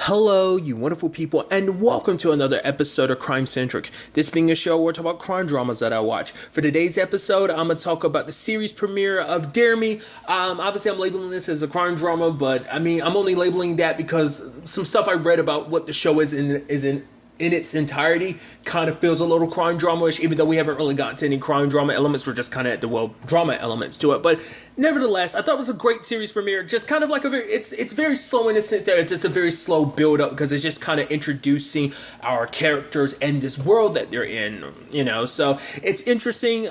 Hello, you wonderful people, and welcome to another episode of Crime Centric. This being a show where we talk about crime dramas that I watch. For today's episode, I'm going to talk about the series premiere of Dare Me. Obviously, I'm labeling this as a crime drama, but I'm only labeling that because some stuff I read about what the show is in its entirety kind of feels a little crime drama-ish, even though we haven't really gotten to any crime drama elements. We're just kind of at the drama elements to it. But nevertheless, I thought it was a great series premiere. Just kind of like it's very slow in the sense that it's just a very slow build-up because it's just kind of introducing our characters and this world that they're in, So it's interesting.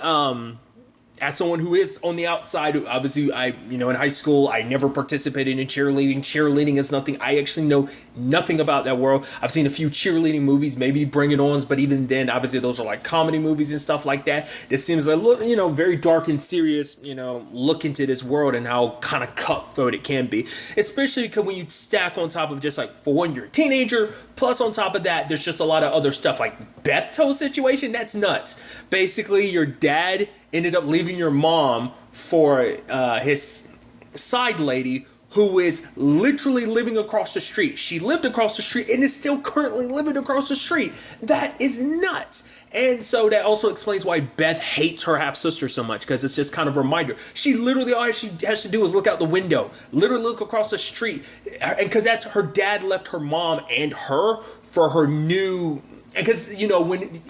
As someone who is on the outside, obviously, in high school, I never participated in cheerleading. Cheerleading is nothing. I actually know nothing about that world. I've seen a few cheerleading movies, maybe Bring It Ons, but even then, obviously, those are like comedy movies and stuff like that. This seems a little, very dark and serious, look into this world and how kind of cutthroat it can be. Especially because when you stack on top of just like, for one, you're a teenager, plus on top of that, there's just a lot of other stuff like Beth's situation. That's nuts. Basically, your dad ended up leaving your mom for his side lady who is literally living across the street. She lived across the street and is still currently living across the street. That is nuts. And so that also explains why Beth hates her half-sister so much, because it's just kind of a reminder. She literally, all she has to do is look out the window, literally look across the street. And because that's her dad left her mom and her for her new... Because,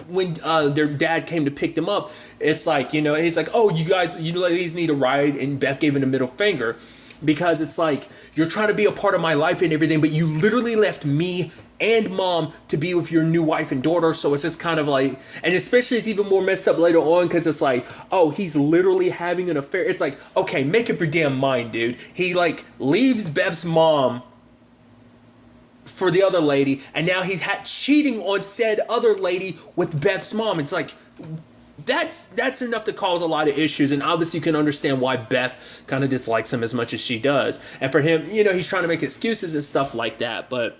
when their dad came to pick them up, it's like, he's like, oh, you ladies need a ride. And Beth gave him the middle finger because it's like, you're trying to be a part of my life and everything, but you literally left me and mom to be with your new wife and daughter. So it's just kind of like, and especially it's even more messed up later on because it's like, oh, he's literally having an affair. It's like, okay, make up your damn mind, dude. He like leaves Beth's mom for the other lady, and now he's cheating on said other lady with Beth's mom. It's like, that's enough to cause a lot of issues, and obviously you can understand why Beth kind of dislikes him as much as she does. And for him, he's trying to make excuses and stuff like that, but...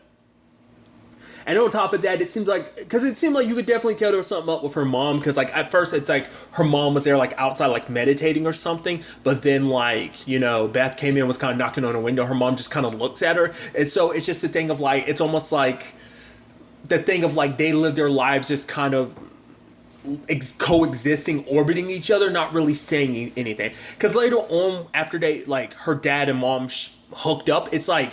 And on top of that, it seemed like you could definitely tell there was something up with her mom. Because like at first it's like her mom was there like outside like meditating or something. But then like, Beth came in, was kind of knocking on her window. Her mom just kind of looks at her. And so it's just a thing of like, it's almost like the thing of like they live their lives just kind of coexisting, orbiting each other, not really saying anything. Because later on, after they like her dad and mom hooked up, it's like,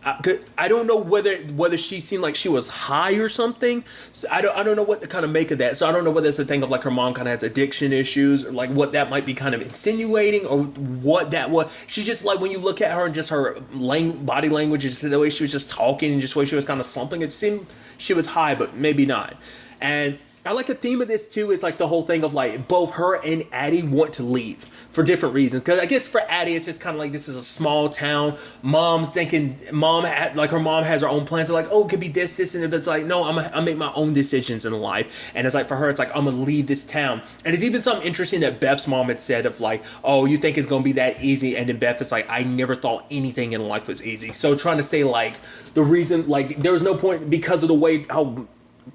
I don't know whether she seemed like she was high or something. So I don't know what to kind of make of that. So I don't know whether it's a thing of like her mom kind of has addiction issues or like what that might be kind of insinuating or what that was. She just like when you look at her and just her body language, just the way she was just talking and just the way she was kind of slumping, it seemed she was high, but maybe not. And I like the theme of this too. It's like the whole thing of like both her and Addie want to leave for different reasons. Because I guess for Addie, it's just kind of like this is a small town. Mom's thinking her mom has her own plans. So like, oh, it could be this, and if it's like, no, I make my own decisions in life. And it's like for her, it's like I'm gonna leave this town. And it's even something interesting that Beth's mom had said of like, oh, you think it's gonna be that easy? And then Beth is like, I never thought anything in life was easy. So trying to say like the reason like there was no point because of the way how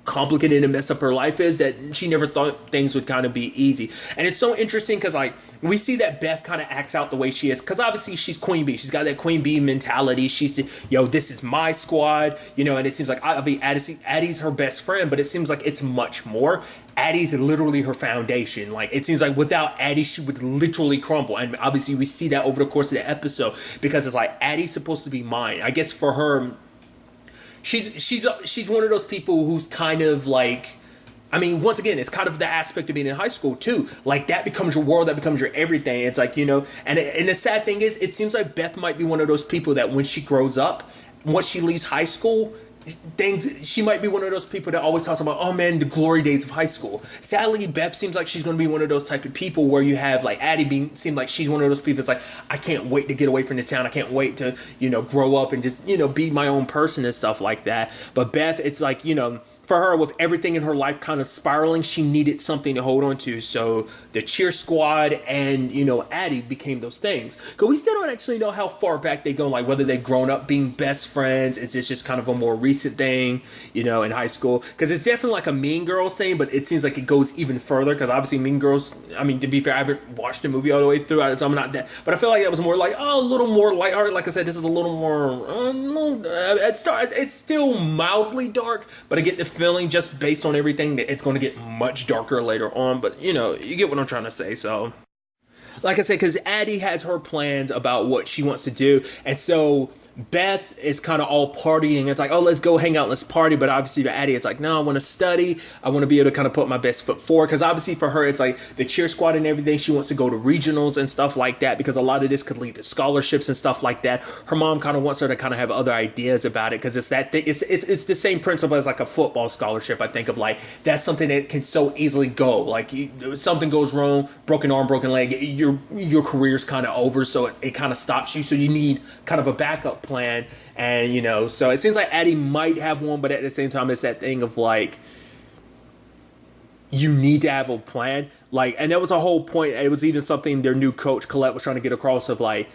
complicated and messed up her life is that she never thought things would kind of be easy. And it's so interesting because like we see that Beth kind of acts out the way she is because obviously she's Queen Bee. She's got that Queen Bee mentality. She's this is my squad, and it seems like Addie's her best friend, but it seems like it's much more. Addie's literally her foundation. Like it seems like without Addie, she would literally crumble. And obviously we see that over the course of the episode because it's like Addie's supposed to be mine. I guess for her, She's one of those people who's kind of like, once again, it's kind of the aspect of being in high school too. Like that becomes your world, that becomes your everything. It's like, and the sad thing is, it seems like Beth might be one of those people that when she grows up, once she leaves high school, she might be one of those people that always talks about, oh man, the glory days of high school. Sadly, Beth seems like she's going to be one of those type of people where you have like Addie seem like she's one of those people that's like, I can't wait to get away from this town. I can't wait to, grow up and just, be my own person and stuff like that. But Beth, it's like, for her, with everything in her life kind of spiraling, she needed something to hold on to. So the cheer squad and, Addie became those things. Because we still don't actually know how far back they go, like whether they've grown up being best friends. Is this just kind of a more recent thing, in high school? Because it's definitely like a Mean Girls thing, but it seems like it goes even further. Because obviously Mean Girls, I mean, to be fair, I haven't watched the movie all the way through, so I'm not that. But I feel like that was more like, a little more lighthearted. Like I said, this is a little more, it's still mildly dark, but I get the feeling just based on everything that it's going to get much darker later on. But you get what I'm trying to say. So like I said, because Addie has her plans about what she wants to do, and so Beth is kind of all partying. It's like, oh, let's go hang out, let's party. But obviously for Addie, it's like, no, I want to study. I want to be able to kind of put my best foot forward. Because obviously for her, it's like the cheer squad and everything. She wants to go to regionals and stuff like that, because a lot of this could lead to scholarships and stuff like that. Her mom kind of wants her to kind of have other ideas about it, because it's that thing. It's the same principle as like a football scholarship. I think of like, that's something that can so easily go. Like something goes wrong, broken arm, broken leg, your career's kind of over. So it kind of stops you. So you need kind of a backup plan. And so it seems like Addie might have one, but at the same time it's that thing of like, you need to have a plan. Like, and that was a whole point. It was even something their new coach Colette was trying to get across, of like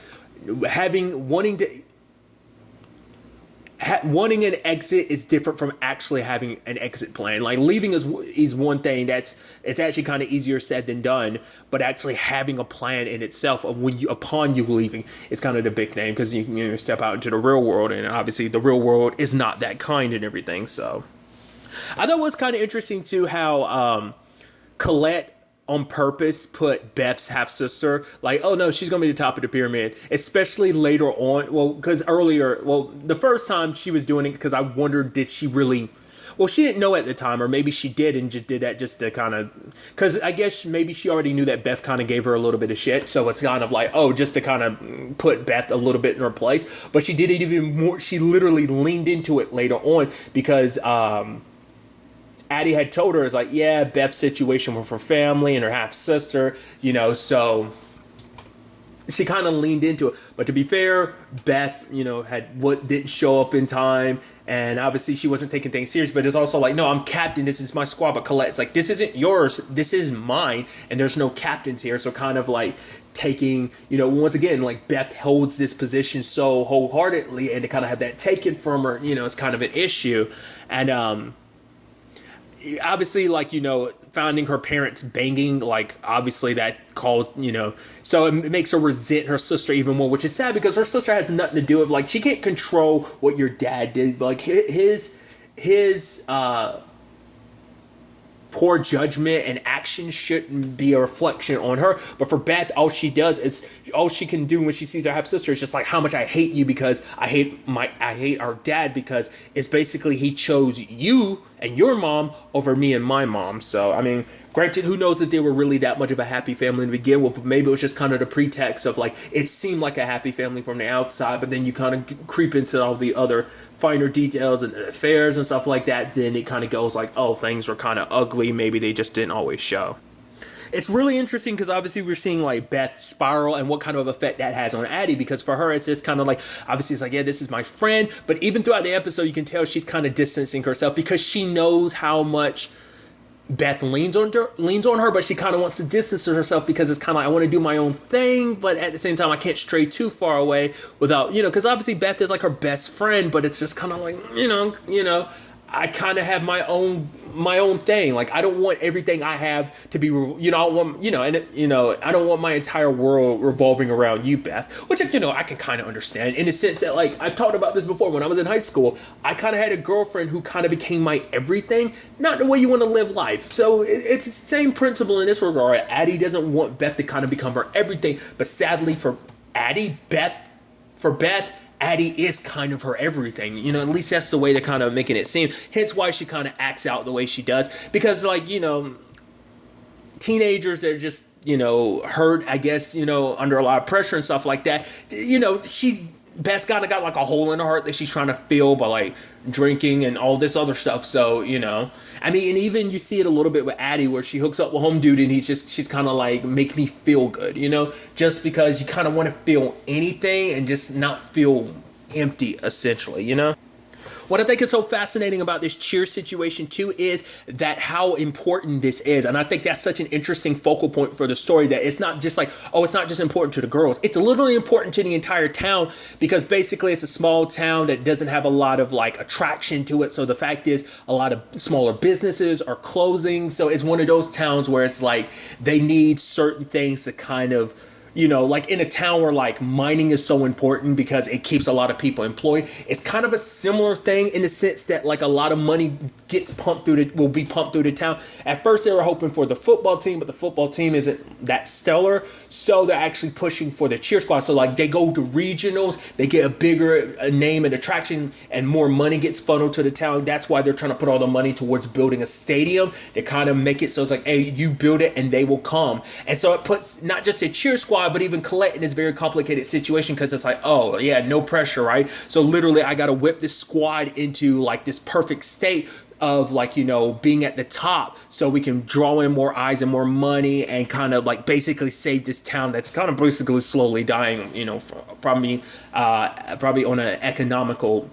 wanting an exit is different from actually having an exit plan. Like leaving is one thing it's actually kind of easier said than done, but actually having a plan in itself of upon you leaving is kind of the big thing, because you step out into the real world, and obviously the real world is not that kind and everything. So I thought it was kind of interesting too how Colette on purpose put Beth's half-sister, like, oh no, she's going to be the top of the pyramid, especially later on. Well, because the first time she was doing it, because I wondered, did she really, well, she didn't know at the time, or maybe she did and just did that just to kind of, because I guess maybe she already knew that Beth kind of gave her a little bit of shit, so it's kind of like, oh, just to kind of put Beth a little bit in her place. But she did it even more, she literally leaned into it later on, because Addie had told her, it's like, yeah, Beth's situation with her family and her half-sister, so she kind of leaned into it. But to be fair, Beth, didn't show up in time, and obviously she wasn't taking things serious, but it's also like, no, I'm captain, this is my squad. But Colette's like, this isn't yours, this is mine, and there's no captains here. So kind of like taking, once again, like Beth holds this position so wholeheartedly, and to kind of have that taken from her, it's kind of an issue. And obviously, like, finding her parents banging, like, obviously that caused, so it makes her resent her sister even more, which is sad, because her sister has nothing to do with, like, she can't control what your dad did. Like, his poor judgment and action shouldn't be a reflection on her. But for Beth, all she can do when she sees her half sister is just like, how much I hate you, because I hate our dad, because it's basically he chose you and your mom over me and my mom. So I mean, granted, who knows if they were really that much of a happy family to begin with, but maybe it was just kind of the pretext of like, it seemed like a happy family from the outside, but then you kind of creep into all the other finer details and affairs and stuff like that, then it kind of goes like, oh, things were kind of ugly, maybe they just didn't always show. It's really interesting, because obviously we're seeing like Beth spiral and what kind of effect that has on Addie, because for her it's just kind of like, obviously it's like, yeah, this is my friend, but even throughout the episode you can tell she's kind of distancing herself, because she knows how much Beth leans on her, but she kind of wants to distance herself, because it's kind of like, I want to do my own thing, but at the same time I can't stray too far away without, because obviously Beth is like her best friend, but it's just kind of like, I kind of have my own thing. Like, I don't want everything I have to be, I don't want my entire world revolving around you, Beth, which, I can kind of understand, in the sense that, like, I've talked about this before. When I was in high school, I kind of had a girlfriend who kind of became my everything, not the way you want to live life. So it's the same principle in this regard. Addie doesn't want Beth to kind of become her everything, but sadly for Beth, Addie is kind of her everything. At least that's the way they're kind of making it seem. Hence why she kind of acts out the way she does. Because, like, teenagers, they're just, hurt, I guess, under a lot of pressure and stuff like that. Beth's got like a hole in her heart that she's trying to fill by like drinking and all this other stuff. So, I mean, and even you see it a little bit with Addie, where she hooks up with home dude and she's kind of like, make me feel good, just because you kind of want to feel anything and just not feel empty, essentially, What I think is so fascinating about this cheer situation too is that how important this is. And I think that's such an interesting focal point for the story, that it's not just like, oh, it's not just important to the girls. It's literally important to the entire town, because basically it's a small town that doesn't have a lot of like attraction to it. So the fact is a lot of smaller businesses are closing. So it's one of those towns where it's like they need certain things to kind of, like in a town where like mining is so important because it keeps a lot of people employed. It's kind of a similar thing in the sense that like a lot of money will be pumped through the town. At first they were hoping for the football team, but the football team isn't that stellar. So they're actually pushing for the cheer squad. So like they go to regionals, they get a bigger name and attraction, and more money gets funneled to the town. That's why they're trying to put all the money towards building a stadium. They kind of make it so it's like, hey, you build it and they will come. And so it puts not just a cheer squad, but even Colette in this very complicated situation, because it's like, oh yeah, no pressure, right? So literally I got to whip this squad into like this perfect state of like, being at the top so we can draw in more eyes and more money and kind of like basically save this town that's kind of basically slowly dying, probably on an economical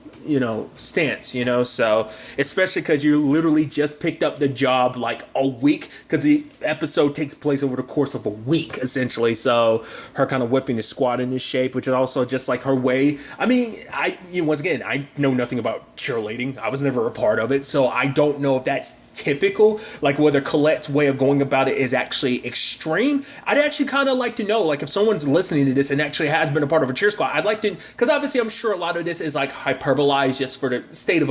stance, so especially because you literally just picked up the job like a week, because the episode takes place over the course of a week essentially. So her kind of whipping the squad into shape, which is also just like her way. I mean, once again, I know nothing about cheerleading. I was never a part of it, so I don't know if that's typical, like whether Colette's way of going about it is actually extreme. I'd actually kind of like to know, like if someone's listening to this and actually has been a part of a cheer squad, I'd like to, because obviously I'm sure a lot of this is like hyperbolized just for the state of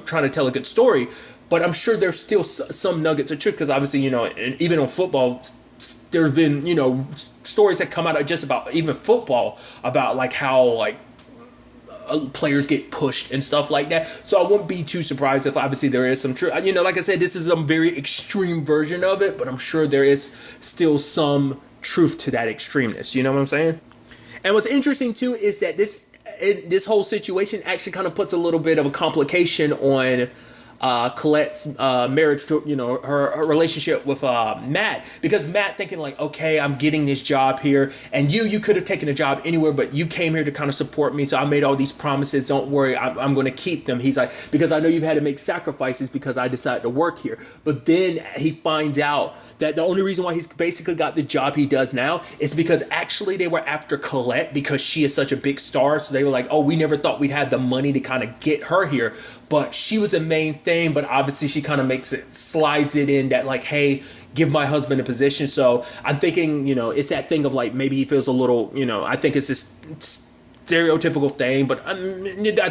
trying to tell a good story, but I'm sure there's still some nuggets of truth, because obviously and even on football there's been stories that come out of just about even football about like how like players get pushed and stuff like that. So I wouldn't be too surprised if obviously there is some truth. Like I said, this is a very extreme version of it, but I'm sure there is still some truth to that extremeness. You know what I'm saying? And what's interesting too is that this whole situation actually kind of puts a little bit of a complication on Colette's marriage to, her relationship with Matt, because Matt thinking like, okay, I'm getting this job here, and you could have taken a job anywhere, but you came here to kind of support me, so I made all these promises, don't worry, I'm going to keep them. He's like, because I know you've had to make sacrifices because I decided to work here. But then he finds out that the only reason why he's basically got the job he does now is because actually they were after Colette because she is such a big star. So they were like, oh, we never thought we'd have the money to kind of get her here. But she was the main thing, but obviously she kind of slides it in that like, hey, give my husband a position. So I'm thinking, it's that thing of like, maybe he feels a little, I think it's this stereotypical thing, but I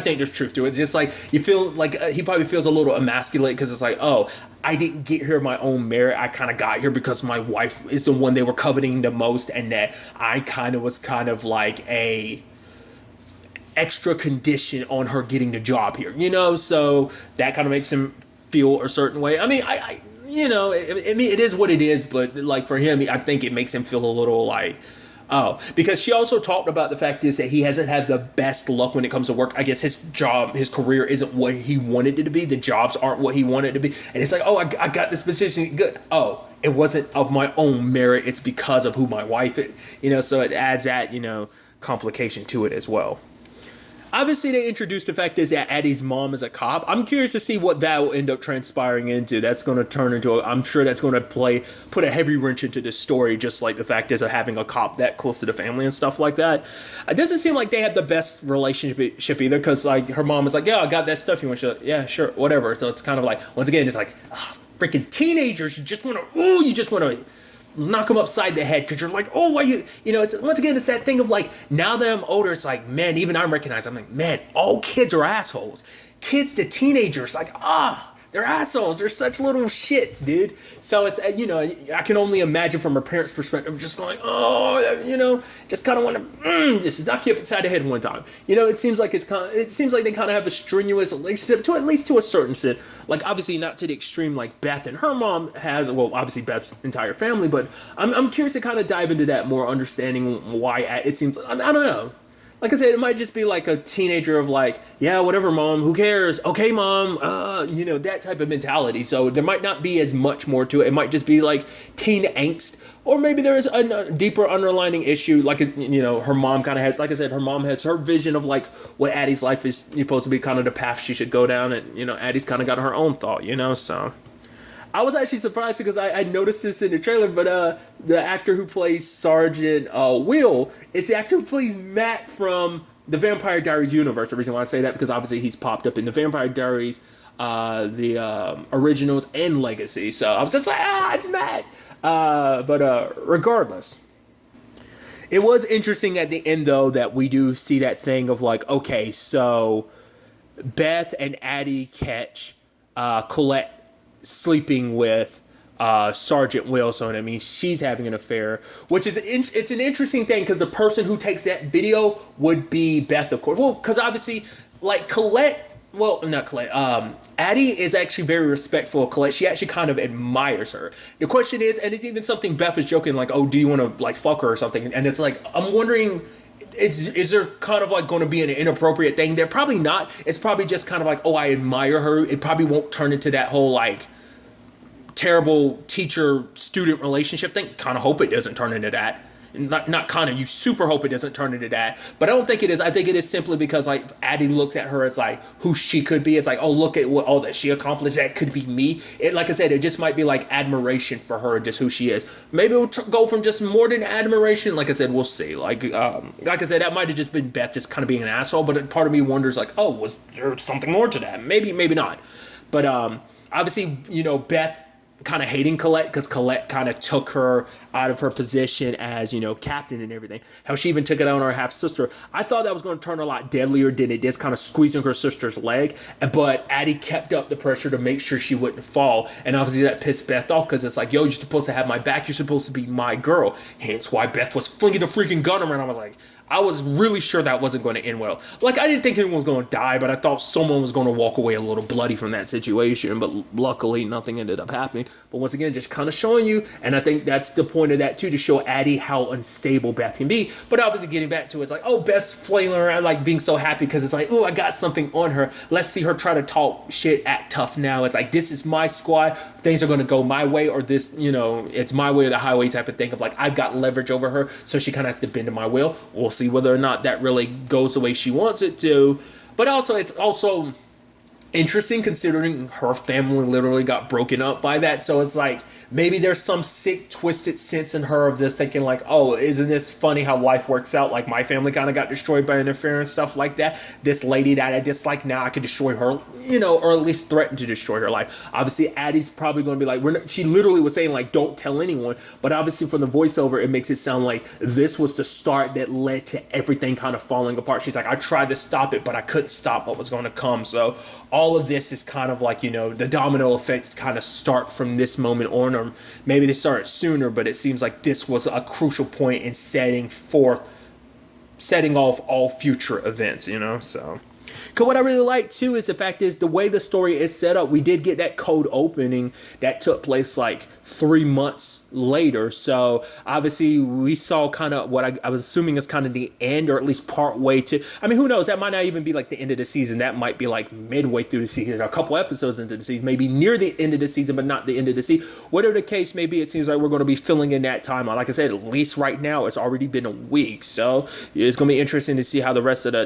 think there's truth to it. Just like you feel like he probably feels a little emasculated because it's like, oh, I didn't get here my own merit. I kind of got here because my wife is the one they were coveting the most, and that I kind of was kind of like a extra condition on her getting the job here, so that kind of makes him feel a certain way. I mean, I it is what it is, but like for him, I think it makes him feel a little like, oh, because she also talked about the fact is that he hasn't had the best luck when it comes to work. I guess his career isn't what he wanted it to be. The jobs aren't what he wanted it to be. And it's like, oh, I got this position. Good. Oh, it wasn't of my own merit. It's because of who my wife is, so it adds that, complication to it as well. Obviously, they introduced the fact is that Addie's mom is a cop. I'm curious to see what that will end up transpiring into. That's going to turn into I'm sure that's going to put a heavy wrench into this story, just like the fact is of having a cop that close to the family and stuff like that. It doesn't seem like they had the best relationship either, because like her mom is like, yeah, I got that stuff you want. She's like, yeah, sure, whatever. So it's kind of like, once again, it's like, freaking teenagers. You just want to knock them upside the head because you're like, oh, why it's once again, it's that thing of like, now that I'm older, it's like, man, even I recognize, I'm like, man, all kids are assholes. Kids to teenagers, like, they're assholes. They're such little shits, dude. So it's, I can only imagine from a parent's perspective, just like, just kind of want to, just knock you upside the head one time. It seems like they kind of have a strenuous relationship to at least to a certain extent. Like, obviously not to the extreme like Beth and her mom has, well, obviously Beth's entire family, but I'm curious to kind of dive into that more, understanding why it seems, I don't know. like I said, it might just be like a teenager of like, yeah, whatever, mom, who cares? Okay, mom, that type of mentality. So there might not be as much more to it. It might just be like teen angst, or maybe there is a deeper underlining issue. Like, her mom kind of had, like I said, her mom has her vision of like what Addie's life is supposed to be, kind of the path she should go down, and Addie's kind of got her own thought, so. I was actually surprised because I noticed this in the trailer, but the actor who plays Sergeant Will is the actor who plays Matt from the Vampire Diaries universe. The reason why I say that, because obviously he's popped up in the Vampire Diaries, the originals, and Legacy. So I was just like, it's Matt. But regardless, it was interesting at the end, though, that we do see that thing of like, okay, so Beth and Addie catch Colette sleeping with Sergeant Wilson. I mean, she's having an affair, which is it's an interesting thing, because the person who takes that video would be Beth, of course. Well, because obviously, like Colette, well, not Colette, Addie is actually very respectful of Colette. She actually kind of admires her. The question is, and it's even something Beth is joking, like, oh, do you want to like fuck her or something? And it's like, I'm wondering, is there kind of like going to be an inappropriate thing there? Probably not. It's probably just kind of like, oh, I admire her. It probably won't turn into that whole like terrible teacher-student relationship thing. Kind of hope it doesn't turn into that. Not kind of, you super hope it doesn't turn into that. But I don't think it is. I think it is simply because like Addie looks at her as like who she could be. It's like, oh, look at all that she accomplished. That could be me. Like I said, it just might be like admiration for her, just who she is. Maybe it'll go from just more than admiration. Like I said, we'll see. Like I said, that might have just been Beth just kind of being an asshole. But part of me wonders like, oh, was there something more to that? Maybe not. But obviously, Beth kind of hating Colette, because Colette kind of took her out of her position as, captain and everything. How she even took it out on her half-sister. I thought that was going to turn a lot deadlier than it is, kind of squeezing her sister's leg. But Addie kept up the pressure to make sure she wouldn't fall. And obviously that pissed Beth off, because it's like, yo, you're supposed to have my back. You're supposed to be my girl. Hence why Beth was flinging the freaking gun around. I was like, I was really sure that wasn't going to end well. Like, I didn't think anyone was going to die, but I thought someone was going to walk away a little bloody from that situation. But luckily, nothing ended up happening. But once again, just kind of showing you, and I think that's the point of that too, to show Addie how unstable Beth can be. But obviously, getting back to it, it's like, oh, Beth's flailing around, like being so happy because it's like, oh, I got something on her. Let's see her try to talk shit, act tough now. It's like, this is my squad. Things are going to go my way, or this, it's my way or the highway type of thing of like, I've got leverage over her, so she kind of has to bend to my will. We'll see whether or not that really goes the way she wants it to. But also, it's also interesting considering her family literally got broken up by that. So it's like, maybe there's some sick, twisted sense in her of just thinking like, oh, isn't this funny how life works out? Like, my family kind of got destroyed by an affair and stuff like that. This lady that I dislike, now I could destroy her, or at least threaten to destroy her life. Obviously, Addie's probably going to be like, she literally was saying like, don't tell anyone. But obviously from the voiceover, it makes it sound like this was the start that led to everything kind of falling apart. She's like, I tried to stop it, but I couldn't stop what was going to come. So all of this is kind of like, the domino effects kind of start from this moment on, or maybe they started sooner, but it seems like this was a crucial point in setting off all future events, so. Because what I really like too is the fact is the way the story is set up. We did get that cold opening that took place like 3 months later. So obviously we saw kind of what I was assuming is kind of the end, or at least part way to. I mean, who knows? That might not even be like the end of the season. That might be like midway through the season, a couple episodes into the season, maybe near the end of the season, but not the end of the season. Whatever the case may be, it seems like we're going to be filling in that timeline. Like I said, at least right now, it's already been a week. So it's going to be interesting to see how the rest of the,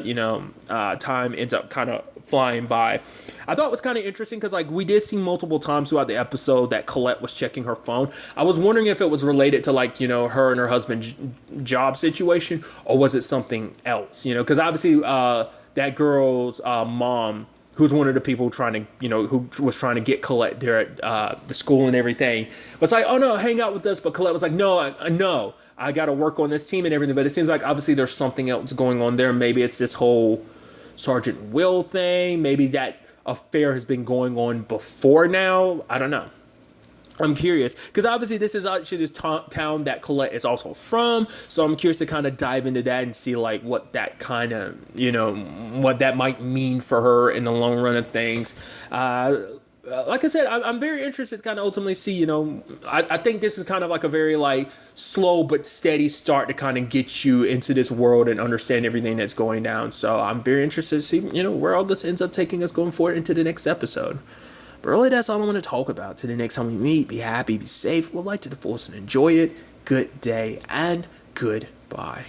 time ends up kind of flying by. I thought it was kind of interesting because like we did see multiple times throughout the episode that Colette was checking her phone. I was wondering if it was related to like, her and her husband's job situation, or was it something else, because obviously that girl's mom, who's one of the people trying to, who was trying to get Colette there at the school and everything, was like, oh no, hang out with us. But Colette was like, no, I got to work on this team and everything. But it seems like obviously there's something else going on there. Maybe it's this whole Sergeant Will thing. Maybe that affair has been going on before now. I don't know. I'm curious because obviously this is actually this town that Colette is also from. So I'm curious to kind of dive into that and see like what that kind of, what that might mean for her in the long run of things. like I said, I'm very interested to kind of ultimately see, you know, I think this is kind of like a very like slow but steady start to kind of get you into this world and understand everything that's going down. So I'm very interested to see, you know, where all this ends up taking us going forward into the next episode. But really, that's all I want to talk about. Till the next time we meet, be happy, be safe, live life to the fullest and enjoy it. Good day and goodbye.